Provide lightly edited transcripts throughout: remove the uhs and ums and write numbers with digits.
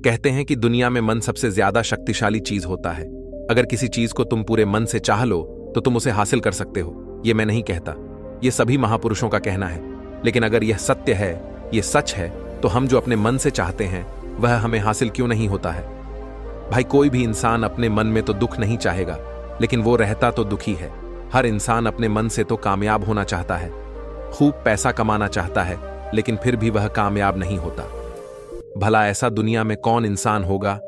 कहते हैं कि दुनिया में मन सबसे ज्यादा शक्तिशाली चीज होता है। अगर किसी चीज को तुम पूरे मन से चाह लो तो तुम उसे हासिल कर सकते हो। ये मैं नहीं कहता, ये सभी महापुरुषों का कहना है। लेकिन अगर यह सत्य है, ये सच है, तो हम जो अपने मन से चाहते हैं वह हमें हासिल क्यों नहीं होता है? भाई, कोई भी इंसान अपने मन में तो दुख नहीं चाहेगा, लेकिन वो रहता तो दुखी है। हर इंसान अपने मन से तो कामयाब होना चाहता है, खूब पैसा कमाना चाहता है, लेकिन फिर भी वह कामयाब नहीं होता। भला ऐसा दुनिया में कौन इंसान होगा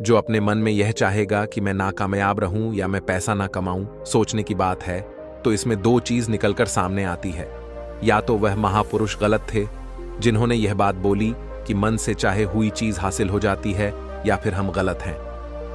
जो अपने मन में यह चाहेगा कि मैं नाकामयाब रहूं या मैं पैसा ना कमाऊं? सोचने की बात है तो इसमें दो चीज निकलकर सामने आती है। या तो वह महापुरुष गलत थे जिन्होंने यह बात बोली कि मन से चाहे हुई चीज हासिल हो जाती है, या फिर हम गलत हैं।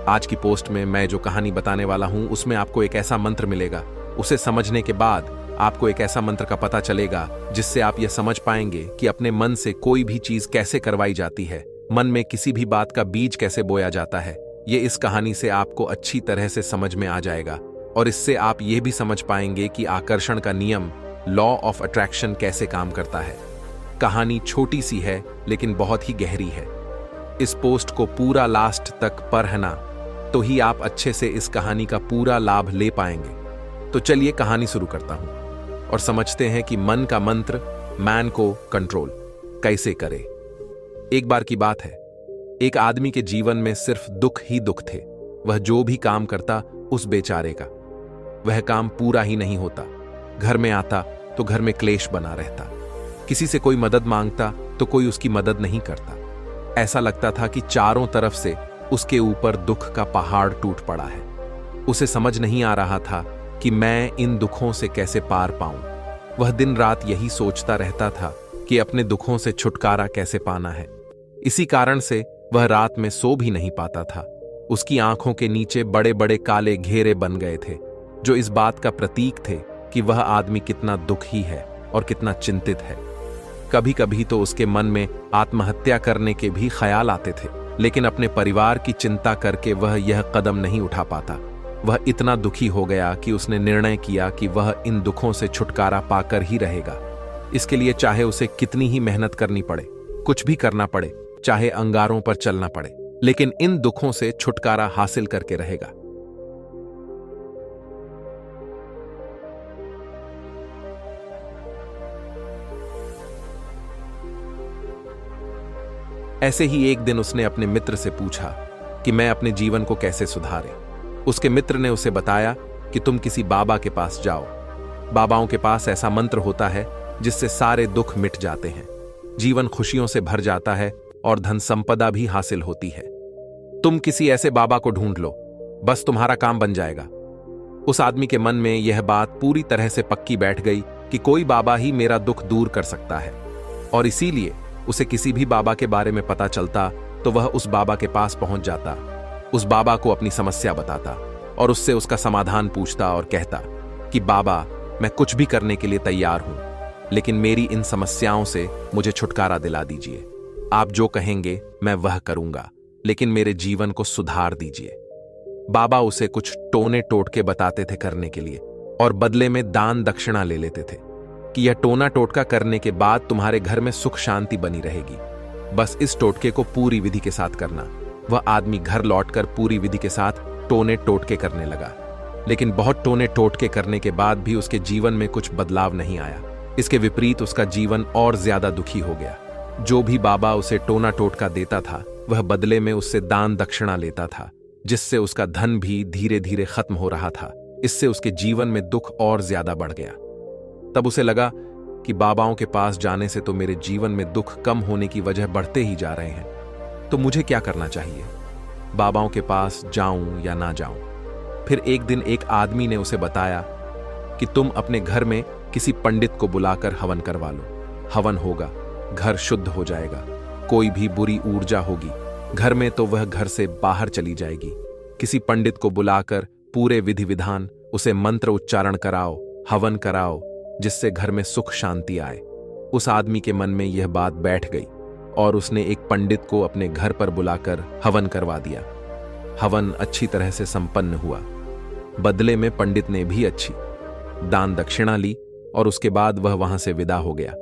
आज की पोस्ट में मैं जो कहानी बताने वाला हूं उसमें आपको एक ऐसा मंत्र मिलेगा। उसे समझने के बाद आपको एक ऐसा मंत्र का पता चलेगा जिससे आप यह समझ पाएंगे कि अपने मन से कोई भी चीज कैसे करवाई जाती है, मन में किसी भी बात का बीज कैसे बोया जाता है। ये इस कहानी से आपको अच्छी तरह से समझ में आ जाएगा और इससे आप ये भी समझ पाएंगे कि आकर्षण का नियम, लॉ ऑफ अट्रैक्शन, कैसे काम करता है। कहानी छोटी सी है लेकिन बहुत ही गहरी है। इस पोस्ट को पूरा लास्ट तक पढ़ना तो ही आप अच्छे से इस कहानी का पूरा लाभ ले पाएंगे। तो चलिए कहानी शुरू करता हूं और समझते हैं कि मन का मंत्र, मैन को कंट्रोल, कैसे करे। एक बार की बात है, एक आदमी के जीवन में सिर्फ दुख ही दुख थे। वह जो भी काम करता उस बेचारे का वह काम पूरा ही नहीं होता। घर में आता तो घर में क्लेश बना रहता, किसी से कोई मदद मांगता तो कोई उसकी मदद नहीं करता। ऐसा लगता था कि चारों तरफ से उसके ऊपर दुख का पहाड़ टूट पड़ा है। उसे समझ नहीं आ रहा था कि मैं इन दुखों से कैसे पार पाऊं। वह दिन रात यही सोचता रहता था कि अपने दुखों से छुटकारा कैसे पाना है। इसी कारण से वह रात में सो भी नहीं पाता था। उसकी आंखों के नीचे बड़े बड़े काले घेरे बन गए थे, जो इस बात का प्रतीक थे कि वह आदमी कितना दुखी है और कितना चिंतित है। कभी कभी तो उसके मन में आत्महत्या करने के भी ख्याल आते थे, लेकिन अपने परिवार की चिंता करके वह यह कदम नहीं उठा पाता। वह इतना दुखी हो गया कि उसने निर्णय किया कि वह इन दुखों से छुटकारा पाकर ही रहेगा। इसके लिए चाहे उसे कितनी ही मेहनत करनी पड़े, कुछ भी करना पड़े, चाहे अंगारों पर चलना पड़े, लेकिन इन दुखों से छुटकारा हासिल करके रहेगा। ऐसे ही एक दिन उसने अपने मित्र से पूछा कि मैं अपने जीवन को कैसे सुधारे। उसके मित्र ने उसे बताया कि तुम किसी बाबा के पास जाओ। बाबाओं के पास ऐसा मंत्र होता है जिससे सारे दुख मिट जाते हैं, जीवन खुशियों से भर जाता है और धन संपदा भी हासिल होती है। तुम किसी ऐसे बाबा को ढूंढ लो, बस तुम्हारा काम बन जाएगा। उस आदमी के मन में यह बात पूरी तरह से पक्की बैठ गई कि कोई बाबा ही मेरा दुख दूर कर सकता है, और इसीलिए उसे किसी भी बाबा के बारे में पता चलता तो वह उस बाबा के पास पहुंच जाता, उस बाबा को अपनी समस्या बताता और उससे उसका समाधान पूछता और कहता कि बाबा, मैं कुछ भी करने के लिए तैयार हूं, लेकिन मेरी इन समस्याओं से मुझे छुटकारा दिला दीजिए। आप जो कहेंगे मैं वह करूंगा, लेकिन मेरे जीवन को सुधार दीजिए। बाबा उसे कुछ टोने टोटके बताते थे करने के लिए, और बदले में दान दक्षिणा ले लेते थे कि यह टोना टोटका करने के बाद तुम्हारे घर में सुख शांति बनी रहेगी। बस इस टोटके को पूरी विधि के साथ करना। वह आदमी घर लौटकर पूरी विधि के साथ टोने टोटके करने लगा, लेकिन बहुत टोने टोटके करने के बाद भी उसके जीवन में कुछ बदलाव नहीं आया। इसके विपरीत उसका जीवन और ज्यादा दुखी हो गया। जो भी बाबा उसे टोना टोटका देता था वह बदले में उससे दान दक्षिणा लेता था, जिससे उसका धन भी धीरे धीरे खत्म हो रहा था। इससे उसके जीवन में दुख और ज्यादा बढ़ गया। तब उसे लगा कि बाबाओं के पास जाने से तो मेरे जीवन में दुख कम होने की वजह बढ़ते ही जा रहे हैं, तो मुझे क्या करना चाहिए? बाबाओं के पास जाऊं या ना जाऊं? फिर एक दिन एक आदमी ने उसे बताया कि तुम अपने घर में किसी पंडित को बुलाकर हवन करवा लो। हवन होगा, घर शुद्ध हो जाएगा, कोई भी बुरी ऊर्जा होगी घर में तो वह घर से बाहर चली जाएगी। किसी पंडित को बुलाकर पूरे विधि विधान उसे मंत्र उच्चारण कराओ, हवन कराओ, जिससे घर में सुख शांति आए। उस आदमी के मन में यह बात बैठ गई और उसने एक पंडित को अपने घर पर बुलाकर हवन करवा दिया। हवन अच्छी तरह से संपन्न हुआ। बदले में पंडित ने भी अच्छी दान दक्षिणा ली और उसके बाद वह वहां से विदा हो गया।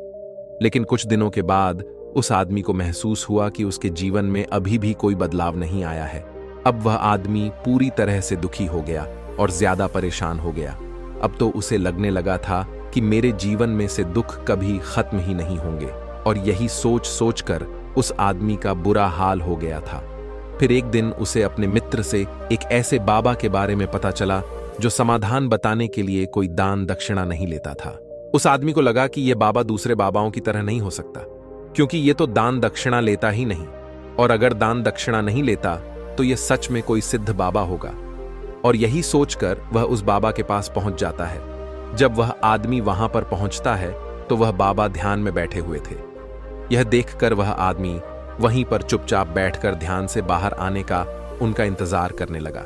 लेकिन कुछ दिनों के बाद उस आदमी को महसूस हुआ कि उसके जीवन में अभी भी कोई बदलाव नहीं आया है। अब वह आदमी पूरी तरह से दुखी हो गया और ज्यादा परेशान हो गया। अब तो उसे लगने लगा था कि मेरे जीवन में से दुख कभी खत्म ही नहीं होंगे, और यही सोच सोचकर उस आदमी का बुरा हाल हो गया था। फिर एक दिन उसे अपने मित्र से एक ऐसे बाबा के बारे में पता चला जो समाधान बताने के लिए कोई दान दक्षिणा नहीं लेता था। उस आदमी को लगा कि यह बाबा दूसरे बाबाओं की तरह नहीं हो सकता, क्योंकि यह तो दान दक्षिणा लेता ही नहीं, और अगर दान दक्षिणा नहीं लेता तो यह सच में कोई सिद्ध बाबा होगा। और यही सोचकर वह उस बाबा के पास पहुंच जाता है। जब वह आदमी वहां पर पहुंचता है तो वह बाबा ध्यान में बैठे हुए थे। यह देखकर वह आदमी वहीं पर चुपचाप बैठकर ध्यान से बाहर आने का उनका इंतजार करने लगा।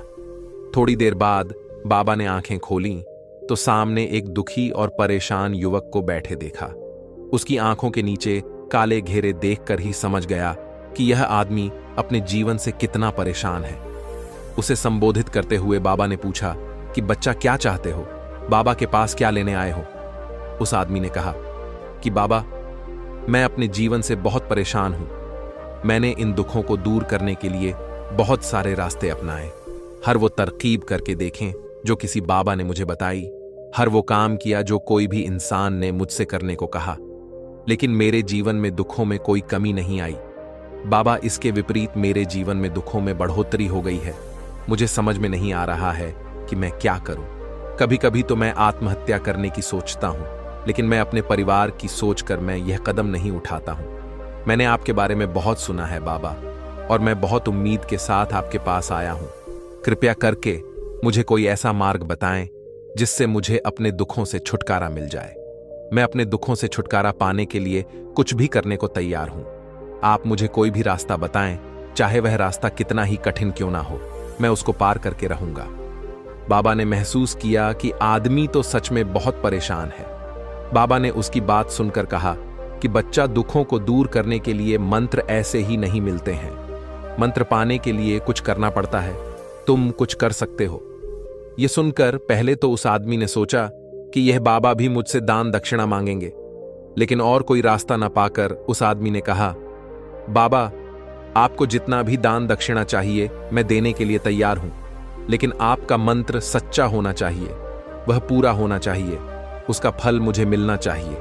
थोड़ी देर बाद बाबा ने आंखें खोलीं तो सामने एक दुखी और परेशान युवक को बैठे देखा। उसकी आंखों के नीचे काले घेरे देखकर ही समझ गया कि यह आदमी अपने जीवन से कितना परेशान है। उसे संबोधित करते हुए बाबा ने पूछा कि बच्चा, क्या चाहते हो? बाबा के पास क्या लेने आए हो? उस आदमी ने कहा कि बाबा, मैं अपने जीवन से बहुत परेशान हूं। मैंने इन दुखों को दूर करने के लिए बहुत सारे रास्ते अपनाए, हर वो तरकीब करके देखें जो किसी बाबा ने मुझे बताई, हर वो काम किया जो कोई भी इंसान ने मुझसे करने को कहा, लेकिन मेरे जीवन में दुखों में कोई कमी नहीं आई। बाबा, इसके विपरीत मेरे जीवन में दुखों में बढ़ोतरी हो गई है। मुझे समझ में नहीं आ रहा है कि मैं क्या करूं। कभी कभी तो मैं आत्महत्या करने की सोचता हूं, लेकिन मैं अपने परिवार की सोचकर मैं यह कदम नहीं उठाता हूं। मैंने आपके बारे में बहुत सुना है बाबा, और मैं बहुत उम्मीद के साथ आपके पास आया हूं। कृपया करके मुझे कोई ऐसा मार्ग बताएं जिससे मुझे अपने दुखों से छुटकारा मिल जाए। मैं अपने दुखों से छुटकारा पाने के लिए कुछ भी करने को तैयार हूं। आप मुझे कोई भी रास्ता बताएं, चाहे वह रास्ता कितना ही कठिन क्यों ना हो, मैं उसको पार करके रहूंगा। बाबा ने महसूस किया कि आदमी तो सच में बहुत परेशान है। बाबा ने उसकी बात सुनकर कहा कि बच्चा, दुखों को दूर करने के लिए मंत्र ऐसे ही नहीं मिलते हैं। मंत्र पाने के लिए कुछ करना पड़ता है। तुम कुछ कर सकते हो। यह सुनकर पहले तो उस आदमी ने सोचा कि यह बाबा भी मुझसे दान दक्षिणा मांगेंगे, लेकिन और कोई रास्ता न पाकर उस आदमी ने कहा, बाबा, आपको जितना भी दान दक्षिणा चाहिए मैं देने के लिए तैयार हूं, लेकिन आपका मंत्र सच्चा होना चाहिए, वह पूरा होना चाहिए, उसका फल मुझे मिलना चाहिए।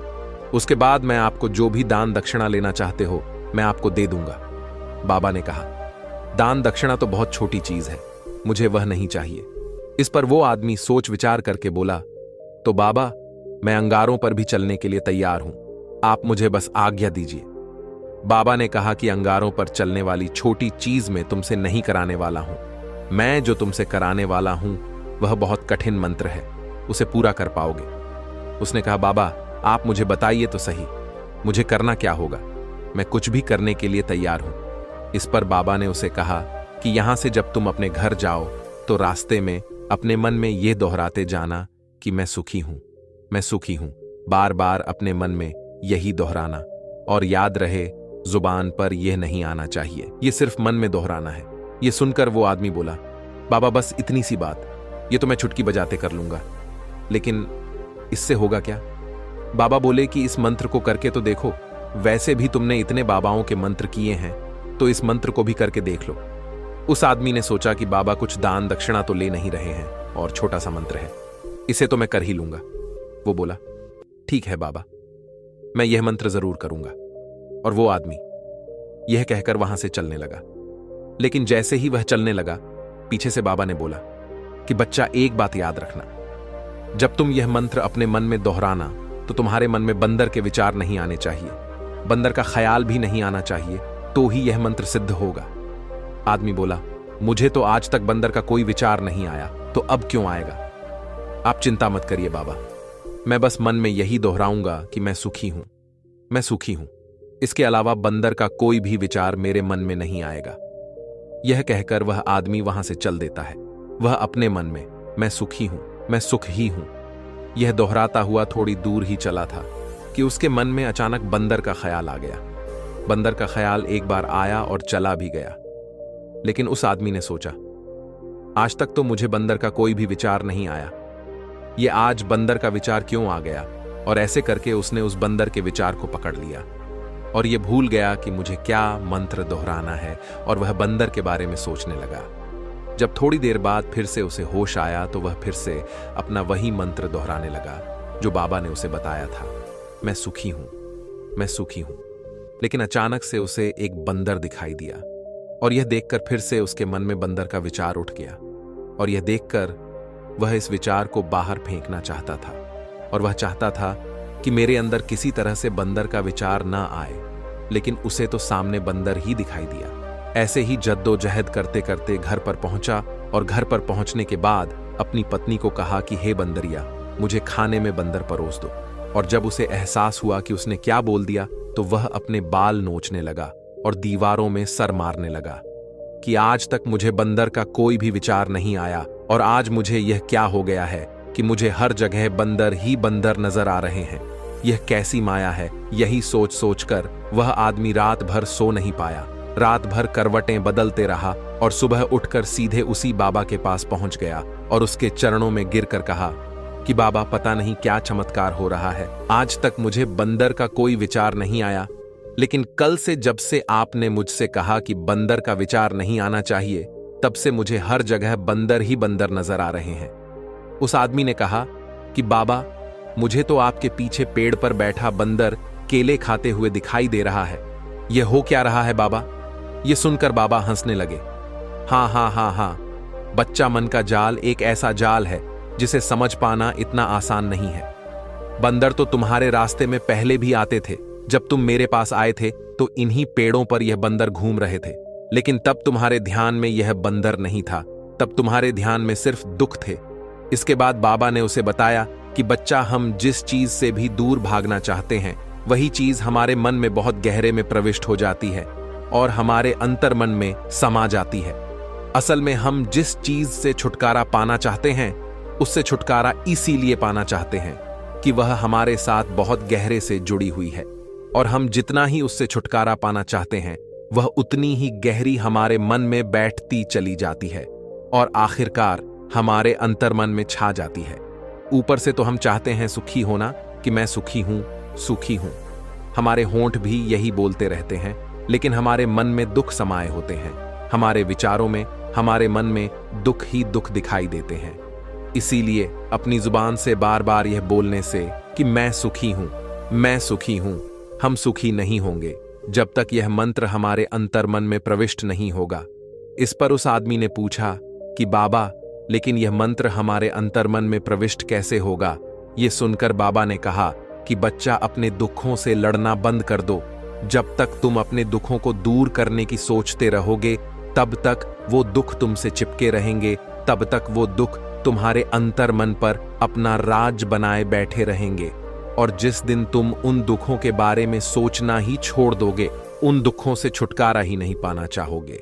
उसके बाद मैं आपको जो भी दान दक्षिणा लेना चाहते हो मैं आपको दे दूंगा। बाबा ने कहा, दान दक्षिणा तो बहुत छोटी चीज है, मुझे वह नहीं चाहिए। इस पर वो आदमी सोच विचार करके बोला, तो बाबा, मैं अंगारों पर भी चलने के लिए तैयार हूं, आप मुझे बस आज्ञा दीजिए। बाबा ने कहा कि अंगारों पर चलने वाली छोटी चीज में तुमसे नहीं कराने वाला हूं। मैं जो तुमसे कराने वाला हूं वह बहुत कठिन मंत्र है, उसे पूरा कर पाओगे। उसने कहा, बाबा, आप मुझे बताइए तो सही, मुझे करना क्या होगा? मैं कुछ भी करने के लिए तैयार हूं। इस पर बाबा ने उसे कहा कि यहां से जब तुम अपने घर जाओ तो रास्ते में अपने मन में यह दोहराते जाना कि मैं सुखी हूं, मैं सुखी हूं, बार बार अपने मन में यही दोहराना, और याद रहे जुबान पर यह नहीं आना चाहिए, यह सिर्फ मन में दोहराना है। यह सुनकर वो आदमी बोला, बाबा, बस इतनी सी बात, ये तो मैं चुटकी बजाते कर लूंगा, लेकिन इससे होगा क्या? बाबा बोले कि इस मंत्र को करके तो देखो, वैसे भी तुमने इतने बाबाओं के मंत्र किए हैं, तो इस मंत्र को भी करके देख लो। उस आदमी ने सोचा कि बाबा कुछ दान दक्षिणा तो ले नहीं रहे हैं और छोटा सा मंत्र है, इसे तो मैं कर ही लूंगा। वो बोला, ठीक है बाबा, मैं यह मंत्र जरूर करूंगा। और वो आदमी यह कहकर वहां से चलने लगा। लेकिन जैसे ही वह चलने लगा, पीछे से बाबा ने बोला कि बच्चा, एक बात याद रखना, जब तुम यह मंत्र अपने मन में दोहराना तो तुम्हारे मन में बंदर के विचार नहीं आने चाहिए, बंदर का ख्याल भी नहीं आना चाहिए, तो ही यह मंत्र सिद्ध होगा। आदमी बोला, मुझे तो आज तक बंदर का कोई विचार नहीं आया, तो अब क्यों आएगा? आप चिंता मत करिए बाबा, मैं बस मन में यही दोहराऊंगा कि मैं सुखी हूं, मैं सुखी हूं, इसके अलावा बंदर का कोई भी विचार मेरे मन में नहीं आएगा। यह कहकर वह आदमी वहां से चल देता है। वह अपने मन में मैं सुखी हूं, मैं सुख ही हूं, यह दोहराता हुआ थोड़ी दूर ही चला था कि उसके मन में अचानक बंदर का ख्याल आ गया। बंदर का ख्याल एक बार आया और चला भी गया। लेकिन उस आदमी ने सोचा, आज तक तो मुझे बंदर का कोई भी विचार नहीं आया, ये आज बंदर का विचार क्यों आ गया? और ऐसे करके उसने उस बंदर के विचार को पकड़ लिया। और ये भूल गया कि मुझे क्या मंत्र दोहराना है और वह बंदर के बारे में सोचने लगा। जब थोड़ी देर बाद फिर से उसे होश आया तो वह फिर से अपना वही मंत्र दोहराने लगा जो बाबा ने उसे बताया था, मैं सुखी हूं, मैं सुखी हूं। लेकिन अचानक से उसे एक बंदर दिखाई दिया और यह देखकर फिर से उसके मन में बंदर का विचार उठ गया और यह देखकर वह इस विचार को बाहर फेंकना चाहता था और वह चाहता था कि मेरे अंदर किसी तरह से बंदर का विचार ना आए, लेकिन उसे तो सामने बंदर ही दिखाई दिया। ऐसे ही जद्दोजहद करते करते घर पर पहुंचा और घर पर पहुंचने के बाद अपनी पत्नी को कहा कि हे बंदरिया, मुझे खाने में बंदर परोस दो। और जब उसे एहसास हुआ कि उसने क्या बोल दिया तो वह अपने बाल नोचने लगा और दीवारों में सर मारने लगा कि आज तक मुझे बंदर का कोई भी विचार नहीं आया और आज मुझे यह क्या हो गया है कि मुझे हर जगह बंदर ही बंदर नजर आ रहे हैं। यह कैसी माया है। यही सोच सोचकर वह आदमी रात भर सो नहीं पाया। रात भर करवटें बदलते रहा और सुबह उठकर सीधे उसी बाबा के पास पहुंच गया और उसके चरणों में गिरकर कहा कि बाबा, पता नहीं क्या चमत्कार हो रहा है। आज तक मुझे बंदर का कोई विचार नहीं आया, लेकिन कल से जब से आपने मुझसे कहा कि बंदर का विचार नहीं आना चाहिए, तब से मुझे हर जगह बंदर ही बंदर नजर आ रहे हैं। उस आदमी ने कहा कि बाबा, मुझे तो आपके पीछे पेड़ पर बैठा बंदर केले खाते हुए दिखाई दे रहा है। यह हो क्या रहा है बाबा? यह सुनकर बाबा हंसने लगे। हाँ हाँ हाँ हाँ, बच्चा मन का जाल एक ऐसा जाल है जिसे समझ पाना इतना आसान नहीं है। बंदर तो तुम्हारे रास्ते में पहले भी आते थे। जब तुम मेरे पास आए थे तो इन्हीं पेड़ों पर यह बंदर घूम रहे थे, लेकिन तब तुम्हारे ध्यान में यह बंदर नहीं था। तब तुम्हारे ध्यान में सिर्फ दुख थे। इसके बाद बाबा ने उसे बताया कि बच्चा, हम जिस चीज से भी दूर भागना चाहते हैं वही चीज हमारे मन में बहुत गहरे में प्रविष्ट हो जाती है और हमारे अंतर्मन में समा जाती है। असल में हम जिस चीज से छुटकारा पाना चाहते हैं उससे छुटकारा इसीलिए पाना चाहते हैं कि वह हमारे साथ बहुत गहरे से जुड़ी हुई है, और हम जितना ही उससे छुटकारा पाना चाहते हैं वह उतनी ही गहरी हमारे मन में बैठती चली जाती है और आखिरकार हमारे अंतर्मन में छा जाती है। ऊपर से तो हम चाहते हैं सुखी होना कि मैं सुखी हूं, सुखी हूं। हमारे होंठ भी यही बोलते रहते हैं, लेकिन हमारे मन में दुख समाये होते हैं। हमारे विचारों में, हमारे मन में दुख ही दुख दिखाई देते हैं। इसीलिए अपनी जुबान से बार बार यह बोलने से कि मैं सुखी हूं, मैं सुखी हूं, हम सुखी नहीं होंगे जब तक यह मंत्र हमारे अंतर्मन में प्रविष्ट नहीं होगा। इस पर उस आदमी ने पूछा कि बाबा, लेकिन यह मंत्र हमारे अंतर्मन में प्रविष्ट कैसे होगा? यह सुनकर बाबा ने कहा कि बच्चा, अपने दुखों से लड़ना बंद कर दो। जब तक तुम अपने दुखों को दूर करने की सोचते रहोगे तब तक वो दुख तुमसे चिपके रहेंगे, तब तक वो दुख तुम्हारे अंतर्मन पर अपना राज बनाए बैठे रहेंगे। और जिस दिन तुम उन दुखों के बारे में सोचना ही छोड़ दोगे, उन दुखों से छुटकारा ही नहीं पाना चाहोगे,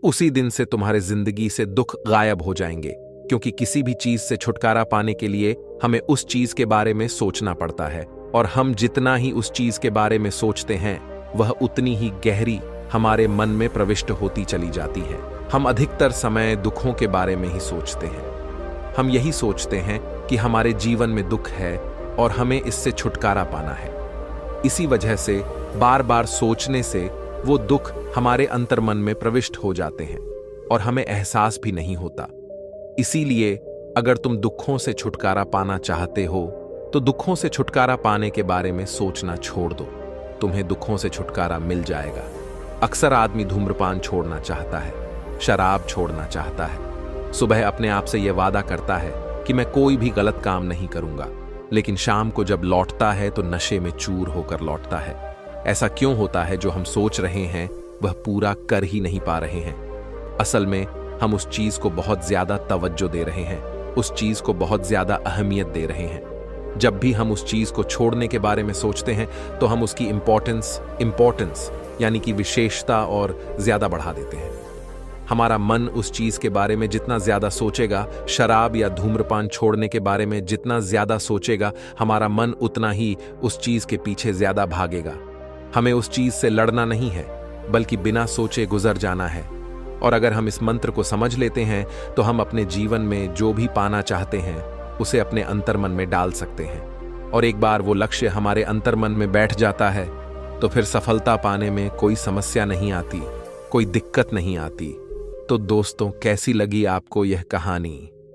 उसी दिन से तुम्हारे जिंदगी से दुख गायब हो जाएंगे। क्योंकि किसी भी चीज से छुटकारा पाने के लिए हमें उस चीज के बारे में सोचना पड़ता है, और हम जितना ही उस चीज के बारे में सोचते हैं वह उतनी ही गहरी हमारे मन में प्रविष्ट होती चली जाती है। हम अधिकतर समय दुखों के बारे में ही सोचते हैं। हम यही सोचते हैं कि हमारे जीवन में दुख है और हमें इससे छुटकारा पाना है। इसी वजह से बार बार सोचने से वो दुख हमारे अंतर्मन में प्रविष्ट हो जाते हैं और हमें एहसास भी नहीं होता। इसीलिए अगर तुम दुखों से छुटकारा पाना चाहते हो तो दुखों से छुटकारा पाने के बारे में सोचना छोड़ दो, तुम्हें दुखों से छुटकारा मिल जाएगा। अक्सर आदमी धूम्रपान छोड़ना चाहता है, शराब छोड़ना चाहता है, सुबह अपने आप से यह वादा करता है कि मैं कोई भी गलत काम नहीं करूंगा, लेकिन शाम को जब लौटता है तो नशे में चूर होकर लौटता है। ऐसा क्यों होता है? जो हम सोच रहे हैं वह पूरा कर ही नहीं पा रहे हैं। असल में हम उस चीज को बहुत ज्यादा तवज्जो दे रहे हैं, उस चीज को बहुत ज्यादा अहमियत दे रहे हैं। जब भी हम उस चीज को छोड़ने के बारे में सोचते हैं तो हम उसकी इंपॉर्टेंस यानी कि विशेषता और ज्यादा बढ़ा देते हैं। हमारा मन उस चीज के बारे में जितना ज्यादा सोचेगा, शराब या धूम्रपान छोड़ने के बारे में जितना ज्यादा सोचेगा, हमारा मन उतना ही उस चीज के पीछे ज्यादा भागेगा। हमें उस चीज से लड़ना नहीं है, बल्कि बिना सोचे गुजर जाना है। और अगर हम इस मंत्र को समझ लेते हैं तो हम अपने जीवन में जो भी पाना चाहते हैं उसे अपने अंतर्मन में डाल सकते हैं। और एक बार वो लक्ष्य हमारे अंतर्मन में बैठ जाता है तो फिर सफलता पाने में कोई समस्या नहीं आती, कोई दिक्कत नहीं आती। तो दोस्तों, कैसी लगी आपको यह कहानी?